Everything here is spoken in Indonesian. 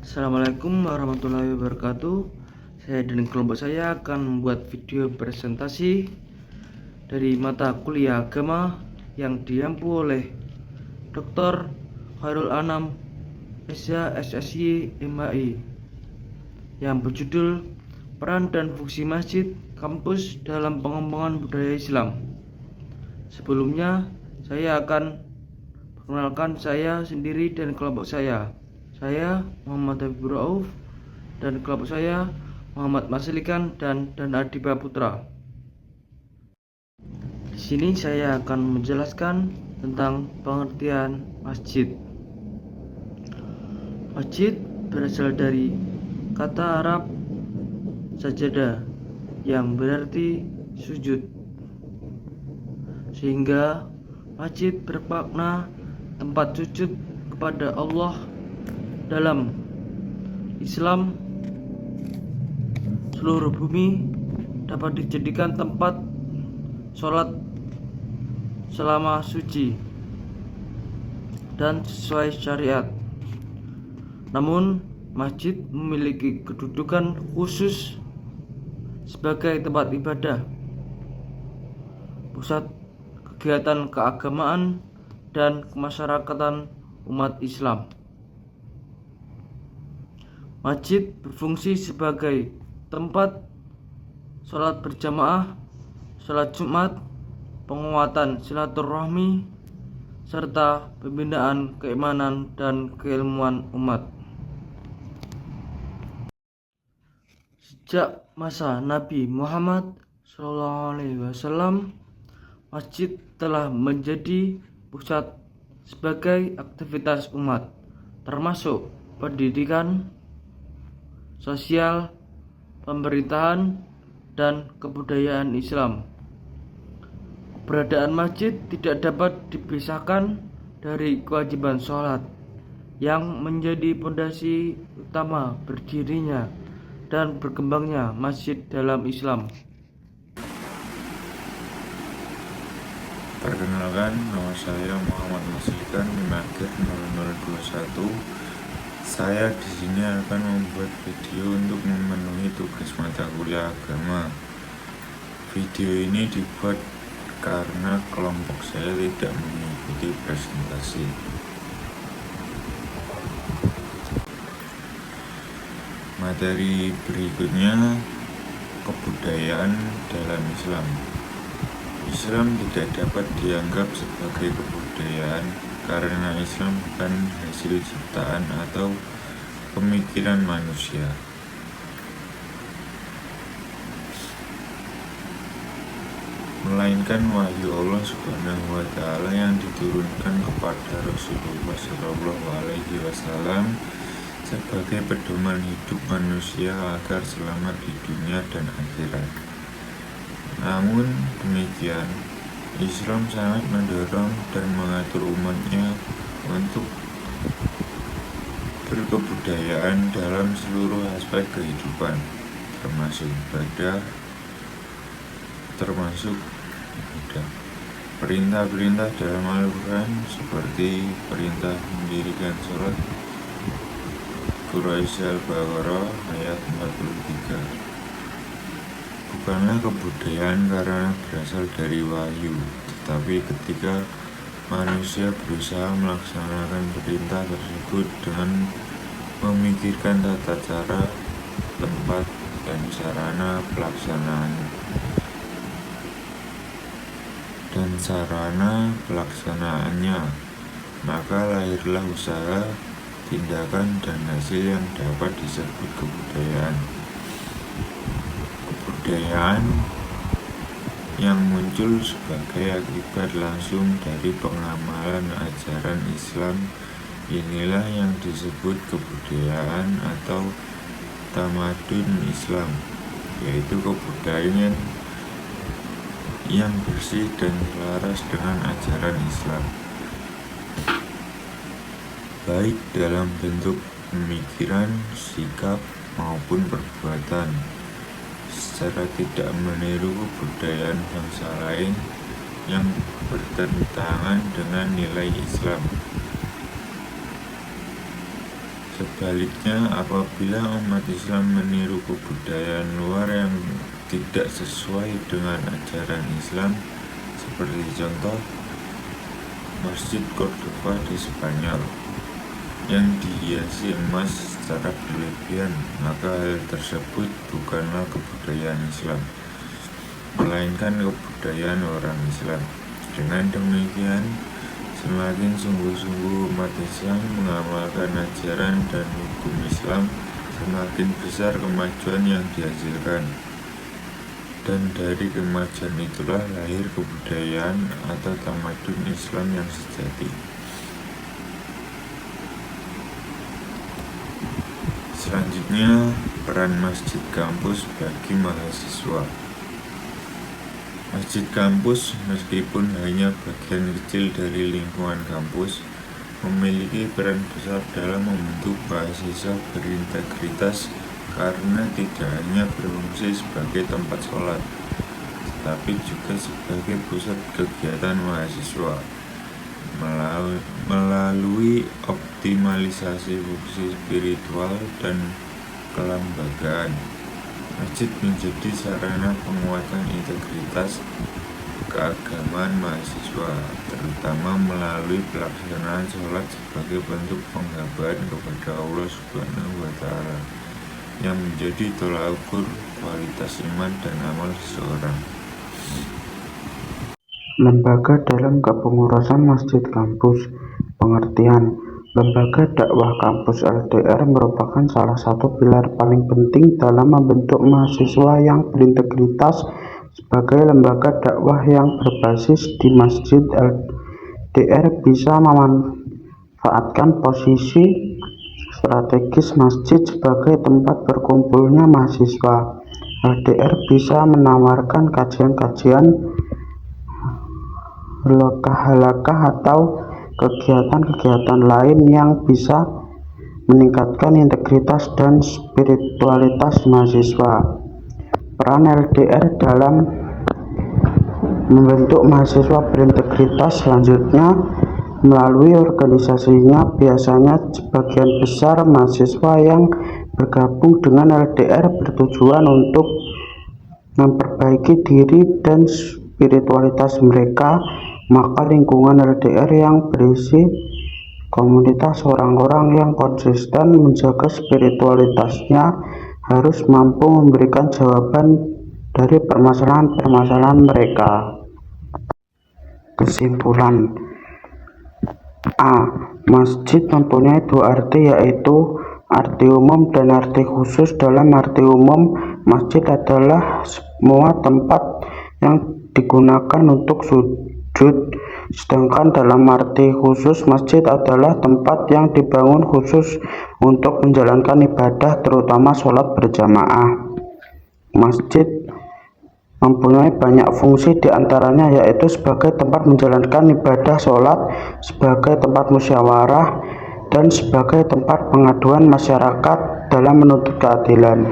Assalamualaikum warahmatullahi wabarakatuh. Saya dan kelompok saya akan membuat video presentasi dari mata kuliah agama yang diampu oleh Dr. Khairul Anam, SH, SSY, MHI, yang berjudul Peran dan Fungsi Masjid Kampus dalam Pengembangan Budaya Islam. Sebelumnya, saya akan perkenalkan saya sendiri dan kelompok saya. Saya Muhammad Habibur Rauf dan kelompok saya Muhammad Maslikan dan Adiba Putra. Di sini saya akan menjelaskan tentang pengertian masjid. Masjid berasal dari kata Arab sajadah yang berarti sujud, sehingga masjid bermakna tempat sujud kepada Allah. Dalam Islam, seluruh bumi dapat dijadikan tempat sholat selama suci dan sesuai syariat. Namun, masjid memiliki kedudukan khusus sebagai tempat ibadah, pusat kegiatan keagamaan dan kemasyarakatan umat Islam. Masjid berfungsi sebagai tempat sholat berjamaah, sholat Jumat, penguatan silaturahmi, serta pembinaan keimanan dan keilmuan umat. Sejak masa Nabi Muhammad SAW, masjid telah menjadi pusat sebagai aktivitas umat, termasuk pendidikan, sosial, pemerintahan, dan kebudayaan Islam. Keberadaan masjid tidak dapat dipisahkan dari kewajiban sholat, yang menjadi pondasi utama berdirinya dan berkembangnya masjid dalam Islam. Perkenalkan, nama saya Muhammad Maslikan, Magir 0021. Saya di sini akan membuat video untuk memenuhi tugas mata kuliah agama. Video ini dibuat karena kelompok saya tidak mengikuti presentasi. Materi berikutnya, kebudayaan dalam Islam. Islam tidak dapat dianggap sebagai kebudayaan karena Islam bukan hasil ciptaan atau pemikiran manusia. Melainkan wahyu Allah Subhanahu wa Ta'ala yang diturunkan kepada Rasulullah SAW sebagai pedoman hidup manusia agar selamat di dunia dan akhirat. Namun demikian, Islam sangat mendorong dan mengatur umatnya untuk berkebudayaan dalam seluruh aspek kehidupan, termasuk ibadah. Perintah-perintah dalam Al-Quran seperti perintah mendirikan sholat, Quraisy Al-Baqarah ayat 43. Bukanlah kebudayaan karena berasal dari wahyu, tetapi ketika manusia berusaha melaksanakan perintah tersebut dengan memikirkan tata cara, tempat, dan sarana pelaksanaannya, maka lahirlah usaha, tindakan, dan hasil yang dapat disebut kebudayaan. Kebudayaan yang muncul sebagai akibat langsung dari pengamalan ajaran Islam inilah yang disebut kebudayaan atau tamadun Islam, yaitu kebudayaan yang bersih dan selaras dengan ajaran Islam, baik dalam bentuk pemikiran, sikap, maupun perbuatan, secara tidak meniru kebudayaan bangsa lain yang bertentangan dengan nilai Islam. Sebaliknya, apabila umat Islam meniru kebudayaan luar yang tidak sesuai dengan ajaran Islam, seperti contoh Masjid Cordova di Spanyol yang dihiasi emas secara berlebihan, maka hal tersebut bukanlah kebudayaan Islam, melainkan kebudayaan orang Islam. Dengan demikian, semakin sungguh-sungguh umat Islam mengamalkan ajaran dan hukum Islam, semakin besar kemajuan yang dihasilkan. Dan dari kemajuan itulah lahir kebudayaan atau tamadun Islam yang sejati. Selanjutnya, peran masjid kampus bagi mahasiswa. Masjid kampus, meskipun hanya bagian kecil dari lingkungan kampus, memiliki peran besar dalam membentuk mahasiswa berintegritas karena tidak hanya berfungsi sebagai tempat sholat, tetapi juga sebagai pusat kegiatan mahasiswa. Melalui optimalisasi fungsi spiritual dan kelembagaan, masjid menjadi sarana penguatan integritas keagamaan mahasiswa, terutama melalui pelaksanaan sholat sebagai bentuk penghambaan kepada Allah Subhanahu wa Ta'ala, yang menjadi tolak ukur kualitas iman dan amal seseorang. Lembaga dalam kepengurusan masjid kampus. Pengertian: lembaga dakwah kampus LDR merupakan salah satu pilar paling penting dalam membentuk mahasiswa yang berintegritas. Sebagai lembaga dakwah yang berbasis di masjid, LDR bisa memanfaatkan posisi strategis masjid sebagai tempat berkumpulnya mahasiswa. LDR bisa menawarkan kajian-kajian, halaqah atau kegiatan-kegiatan lain yang bisa meningkatkan integritas dan spiritualitas mahasiswa. Peran LDR dalam membentuk mahasiswa berintegritas selanjutnya melalui organisasinya. Biasanya sebagian besar mahasiswa yang bergabung dengan LDR bertujuan untuk memperbaiki diri dan spiritualitas mereka, maka lingkungan LDR yang berisi komunitas orang-orang yang konsisten menjaga spiritualitasnya harus mampu memberikan jawaban dari permasalahan-permasalahan mereka. Kesimpulan: A. Masjid mempunyai dua arti, yaitu arti umum dan arti khusus. Dalam arti umum, masjid adalah semua tempat yang digunakan untuk sujud, sedangkan dalam arti khusus, masjid adalah tempat yang dibangun khusus untuk menjalankan ibadah, terutama sholat berjamaah. Masjid mempunyai banyak fungsi, diantaranya yaitu sebagai tempat menjalankan ibadah sholat, sebagai tempat musyawarah, dan sebagai tempat pengaduan masyarakat dalam menuntut keadilan.